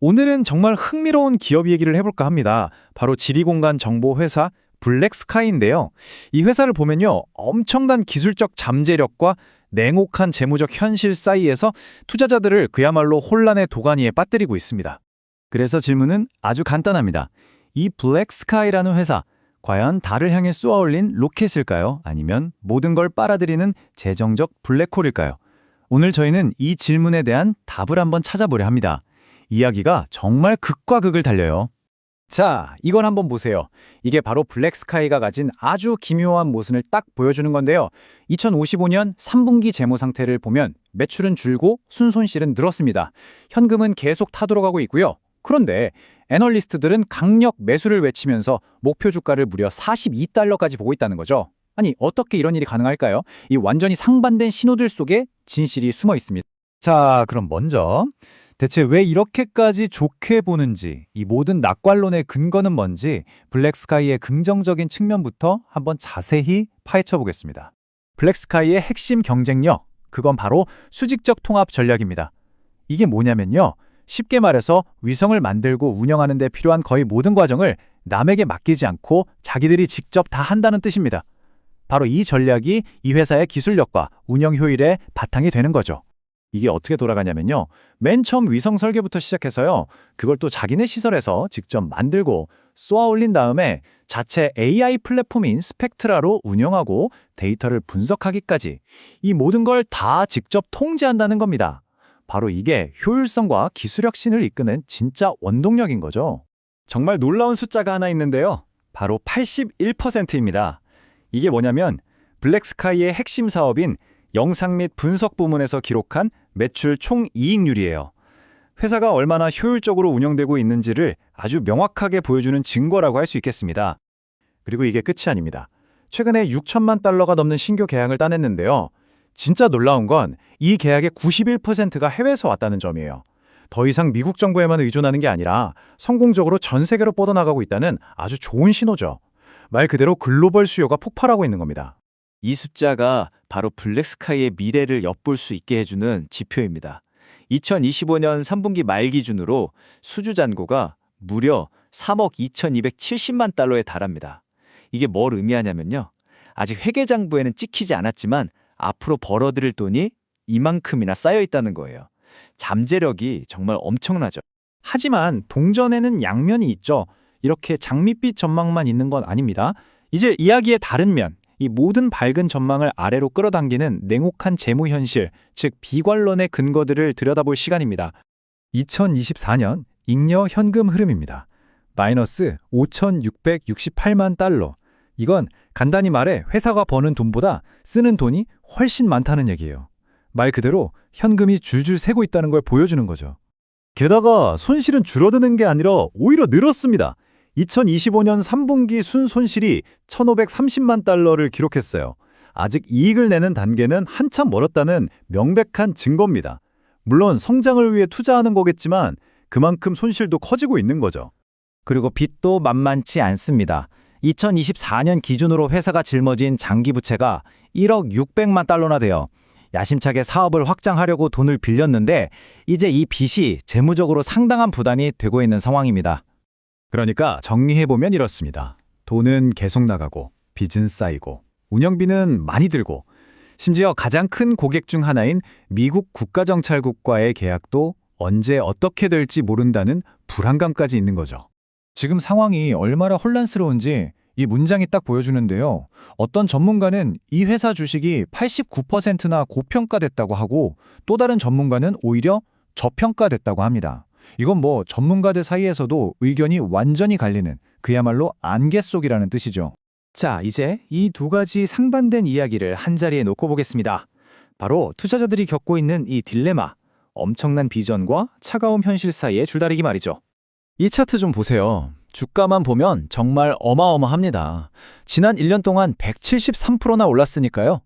오늘은 정말 흥미로운 기업 얘기를 해볼까 합니다. 바로 지리공간 정보 회사 블랙스카이인데요. 이 회사를 보면요, 엄청난 기술적 잠재력과 냉혹한 재무적 현실 사이에서 투자자들을 그야말로 혼란의 도가니에 빠뜨리고 있습니다. 그래서 질문은 아주 간단합니다. 이 블랙스카이라는 회사, 과연 달을 향해 쏘아올린 로켓일까요? 아니면 모든 걸 빨아들이는 재정적 블랙홀일까요? 오늘 저희는 이 질문에 대한 답을 한번 찾아보려 합니다. 이야기가 정말 극과 극을 달려요. 자, 이건 한번 보세요. 이게 바로 블랙스카이가 가진 아주 기묘한 모순을 딱 보여주는 건데요. 2055년 3분기 재무 상태를 보면 매출은 줄고 순손실은 늘었습니다. 현금은 계속 타들어가고 있고요. 그런데 애널리스트들은 강력 매수를 외치면서 목표 주가를 무려 42달러까지 보고 있다는 거죠. 아니, 어떻게 이런 일이 가능할까요? 이 완전히 상반된 신호들 속에 진실이 숨어 있습니다. 자, 그럼 먼저 대체 왜 이렇게까지 좋게 보는지, 이 모든 낙관론의 근거는 뭔지 블랙스카이의 긍정적인 측면부터 한번 자세히 파헤쳐 보겠습니다. 블랙스카이의 핵심 경쟁력, 그건 바로 수직적 통합 전략입니다. 이게 뭐냐면요. 쉽게 말해서 위성을 만들고 운영하는 데 필요한 거의 모든 과정을 남에게 맡기지 않고 자기들이 직접 다 한다는 뜻입니다. 바로 이 전략이 이 회사의 기술력과 운영 효율의 바탕이 되는 거죠. 이게 어떻게 돌아가냐면요. 맨 처음 위성 설계부터 시작해서요. 그걸 또 자기네 시설에서 직접 만들고 쏘아 올린 다음에 자체 AI 플랫폼인 스펙트라로 운영하고 데이터를 분석하기까지 이 모든 걸 다 직접 통제한다는 겁니다. 바로 이게 효율성과 기술 혁신을 이끄는 진짜 원동력인 거죠. 정말 놀라운 숫자가 하나 있는데요. 바로 81%입니다. 이게 뭐냐면 블랙스카이의 핵심 사업인 영상 및 분석 부문에서 기록한 매출 총이익률이에요. 회사가 얼마나 효율적으로 운영되고 있는지를 아주 명확하게 보여주는 증거라고 할 수 있겠습니다. 그리고 이게 끝이 아닙니다. 최근에 6천만 달러가 넘는 신규 계약을 따냈는데요. 진짜 놀라운 건 이 계약의 91%가 해외에서 왔다는 점이에요. 더 이상 미국 정부에만 의존하는 게 아니라 성공적으로 전 세계로 뻗어나가고 있다는 아주 좋은 신호죠. 말 그대로 글로벌 수요가 폭발하고 있는 겁니다. 이 숫자가 바로 블랙스카이의 미래를 엿볼 수 있게 해주는 지표입니다. 2025년 3분기 말 기준으로 수주 잔고가 무려 3억 2,270만 달러에 달합니다. 이게 뭘 의미하냐면요. 아직 회계장부에는 찍히지 않았지만 앞으로 벌어들일 돈이 이만큼이나 쌓여 있다는 거예요. 잠재력이 정말 엄청나죠. 하지만 동전에는 양면이 있죠. 이렇게 장밋빛 전망만 있는 건 아닙니다. 이제 이야기의 다른 면, 이 모든 밝은 전망을 아래로 끌어당기는 냉혹한 재무 현실, 즉 비관론의 근거들을 들여다볼 시간입니다. 2024년 잉여 현금 흐름입니다. 마이너스 5,668만 달러. 이건 간단히 말해 회사가 버는 돈보다 쓰는 돈이 훨씬 많다는 얘기예요. 말 그대로 현금이 줄줄 새고 있다는 걸 보여주는 거죠. 게다가 손실은 줄어드는 게 아니라 오히려 늘었습니다. 2025년 3분기 순손실이 1,530만 달러를 기록했어요. 아직 이익을 내는 단계는 한참 멀었다는 명백한 증거입니다. 물론 성장을 위해 투자하는 거겠지만 그만큼 손실도 커지고 있는 거죠. 그리고 빚도 만만치 않습니다. 2024년 기준으로 회사가 짊어진 장기 부채가 1억 600만 달러나 돼요. 야심차게 사업을 확장하려고 돈을 빌렸는데 이제 이 빚이 재무적으로 상당한 부담이 되고 있는 상황입니다. 그러니까 정리해보면 이렇습니다. 돈은 계속 나가고 빚은 쌓이고 운영비는 많이 들고 심지어 가장 큰 고객 중 하나인 미국 국가정찰국과의 계약도 언제 어떻게 될지 모른다는 불안감까지 있는 거죠. 지금 상황이 얼마나 혼란스러운지 이 문장이 딱 보여주는데요. 어떤 전문가는 이 회사 주식이 89%나 고평가됐다고 하고 또 다른 전문가는 오히려 저평가됐다고 합니다. 이건 뭐 전문가들 사이에서도 의견이 완전히 갈리는 그야말로 안개 속이라는 뜻이죠. 자, 이제 이 두 가지 상반된 이야기를 한자리에 놓고 보겠습니다. 바로 투자자들이 겪고 있는 이 딜레마, 엄청난 비전과 차가운 현실 사이의 줄다리기 말이죠. 이 차트 좀 보세요. 주가만 보면 정말 어마어마합니다. 지난 1년 동안 173%나 올랐으니까요.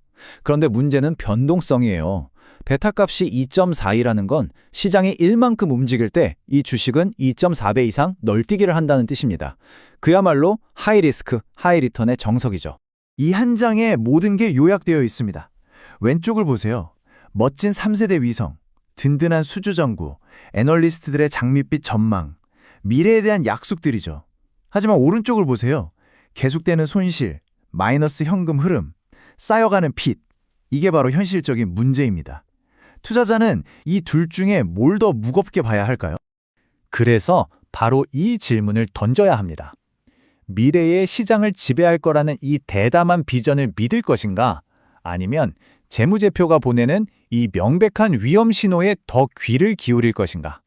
그런데 문제는 변동성이에요. 베타값이 2.42라는 건 시장이 1만큼 움직일 때 이 주식은 2.4배 이상 널뛰기를 한다는 뜻입니다. 그야말로 하이 리스크, 하이 리턴의 정석이죠. 이 한 장에 모든 게 요약되어 있습니다. 왼쪽을 보세요. 멋진 3세대 위성, 든든한 수주 전구, 애널리스트들의 장밋빛 전망, 미래에 대한 약속들이죠. 하지만 오른쪽을 보세요. 계속되는 손실, 마이너스 현금 흐름, 쌓여가는 빚. 이게 바로 현실적인 문제입니다. 투자자는 이 둘 중에 뭘 더 무겁게 봐야 할까요? 그래서 바로 이 질문을 던져야 합니다. 미래의 시장을 지배할 거라는 이 대담한 비전을 믿을 것인가? 아니면 재무제표가 보내는 이 명백한 위험 신호에 더 귀를 기울일 것인가?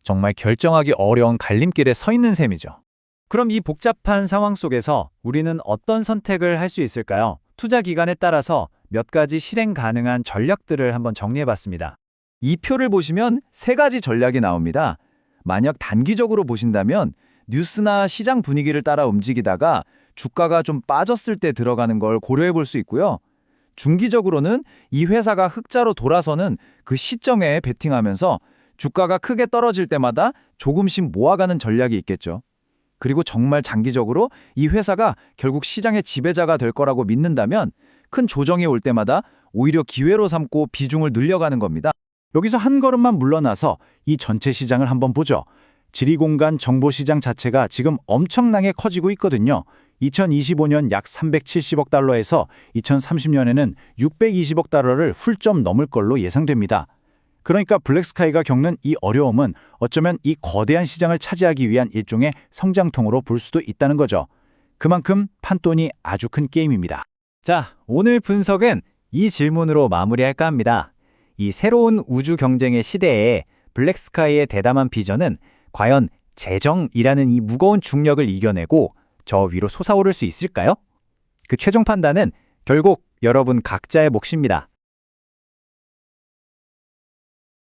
정말 결정하기 어려운 갈림길에 서 있는 셈이죠. 그럼 이 복잡한 상황 속에서 우리는 어떤 선택을 할 수 있을까요? 투자 기간에 따라서 몇 가지 실행 가능한 전략들을 한번 정리해 봤습니다. 이 표를 보시면 세 가지 전략이 나옵니다. 만약 단기적으로 보신다면 뉴스나 시장 분위기를 따라 움직이다가 주가가 좀 빠졌을 때 들어가는 걸 고려해 볼 수 있고요. 중기적으로는 이 회사가 흑자로 돌아서는 그 시점에 베팅하면서 주가가 크게 떨어질 때마다 조금씩 모아가는 전략이 있겠죠. 그리고 정말 장기적으로 이 회사가 결국 시장의 지배자가 될 거라고 믿는다면 큰 조정이 올 때마다 오히려 기회로 삼고 비중을 늘려가는 겁니다. 여기서 한 걸음만 물러나서 이 전체 시장을 한번 보죠. 지리공간 정보시장 자체가 지금 엄청나게 커지고 있거든요. 2025년 약 370억 달러에서 2030년에는 620억 달러를 훌쩍 넘을 걸로 예상됩니다. 그러니까 블랙스카이가 겪는 이 어려움은 어쩌면 이 거대한 시장을 차지하기 위한 일종의 성장통으로 볼 수도 있다는 거죠. 그만큼 판돈이 아주 큰 게임입니다. 자, 오늘 분석은 이 질문으로 마무리할까 합니다. 이 새로운 우주 경쟁의 시대에 블랙스카이의 대담한 비전은 과연 재정이라는 이 무거운 중력을 이겨내고 저 위로 솟아오를 수 있을까요? 그 최종 판단은 결국 여러분 각자의 몫입니다.